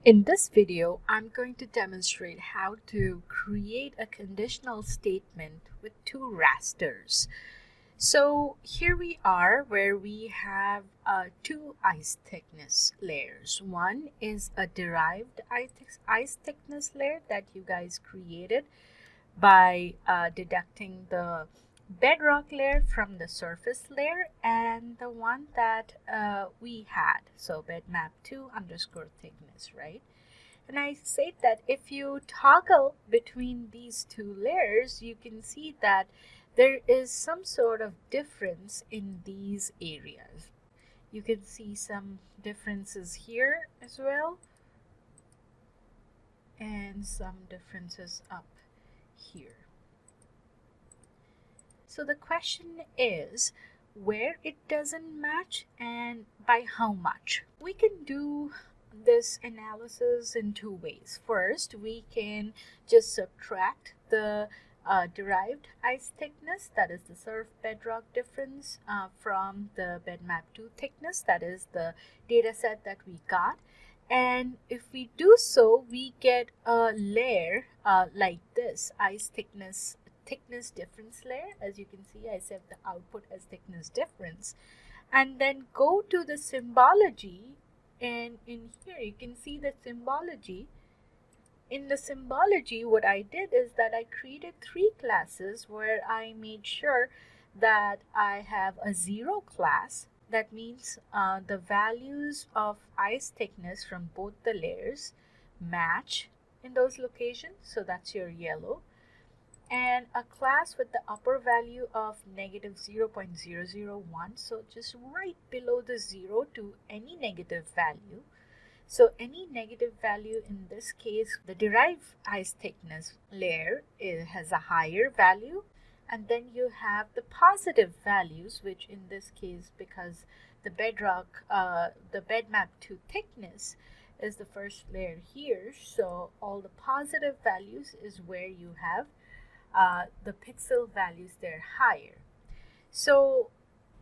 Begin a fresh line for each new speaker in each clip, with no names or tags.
In this video, I'm going to demonstrate how to create a conditional statement with two rasters. So here we are where we have two ice thickness layers. One is a derived ice thickness layer that you guys created by deducting the bedrock layer from the surface layer, and the one that we had, so bedmap2 underscore thickness, right? And I said that if you toggle between these two layers, you can see that there is some sort of difference in these areas. You can see some differences here as well, and some differences up here. So the question is where it doesn't match and by how much. We can do this analysis in two ways. First, we can just subtract the derived ice thickness, that is the surf bedrock difference, from the bedmap2 thickness, that is the data set that we got. And if we do so, we get a layer like this, ice thickness difference layer. As you can see, I set the output as thickness difference, and then go to the symbology, and in here you can see the symbology. In the symbology, what I did is that I created three classes where I made sure that I have a zero class. That means the values of ice thickness from both the layers match in those locations, so that's your yellow. And a class with the upper value of negative 0.001, so just right below the 0 to any negative value. So any negative value, in this case the derived ice thickness layer has a higher value, and then you have the positive values, which in this case, because the bedrock, the bedmap2 thickness is the first layer here, so all the positive values is where you have the pixel values, they're higher. So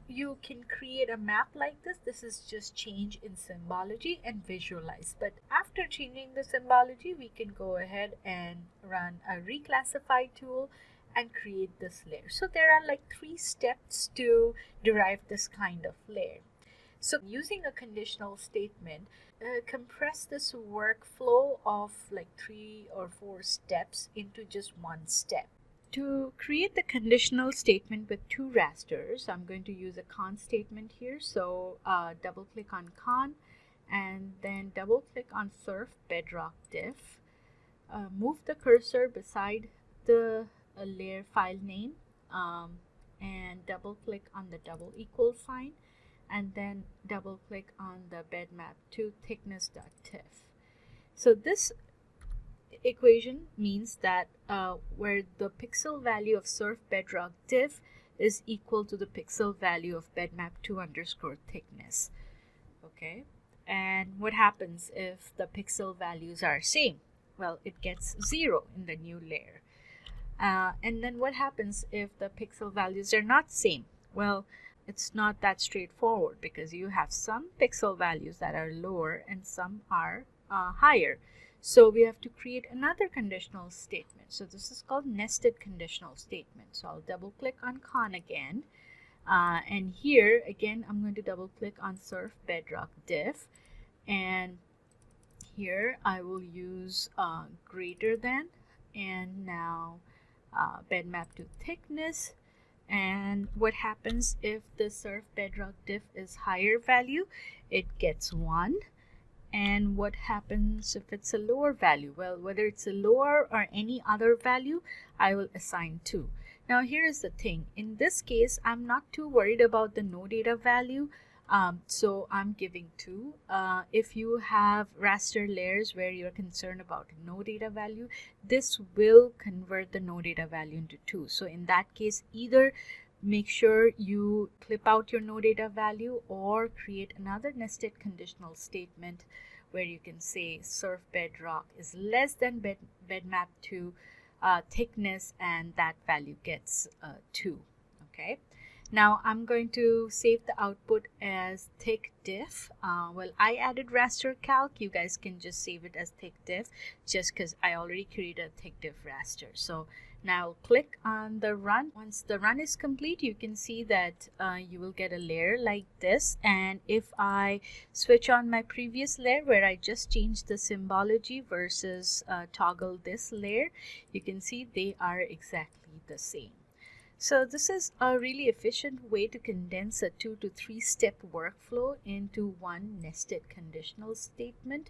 you can create a map like this. This is just change in symbology and visualize. But after changing the symbology, we can go ahead and run a reclassify tool and create this layer. So there are like 3 steps to derive this kind of layer. So using a conditional statement, compress this workflow of like 3 or 4 steps into just one step. To create the conditional statement with two rasters, I'm going to use a con statement here. So double click on con, and then double click on surf bedrock diff. Move the cursor beside the layer file name, and double click on the double equal sign, and then double click on the bedmap2 thickness.tiff. So this equation means that where the pixel value of surf bedrock diff is equal to the pixel value of bedmap2 underscore thickness. Okay, and what happens if the pixel values are same? Well, it gets 0 in the new layer. And then what happens if the pixel values are not same? Well, it's not that straightforward, because you have some pixel values that are lower and some are higher. So we have to create another conditional statement. So this is called nested conditional statement. So I'll double click on con again. And here again, I'm going to double click on surf bedrock diff. And here I will use greater than, and now bedmap2 thickness. And what happens if the surf bedrock diff is higher value? It gets 1. And what happens if it's a lower value? Well, whether it's a lower or any other value, I will assign 2. Now here is the thing. In this case, I'm not too worried about the no data value. So I'm giving 2. If you have raster layers where you're concerned about no data value, this will convert the no data value into 2. So in that case, either make sure you clip out your no data value or create another nested conditional statement where you can say surf bedrock is less than bedmap2 thickness, and that value gets 2. Okay, Now I'm going to save the output as thick diff. Well, I added raster calc. You guys can just save it as thick diff just because I already created a thick diff raster. So now click on the run. Once the run is complete, you can see that you will get a layer like this. And if I switch on my previous layer where I just changed the symbology versus toggle this layer, you can see they are exactly the same. So this is a really efficient way to condense a 2 to 3 step workflow into one nested conditional statement.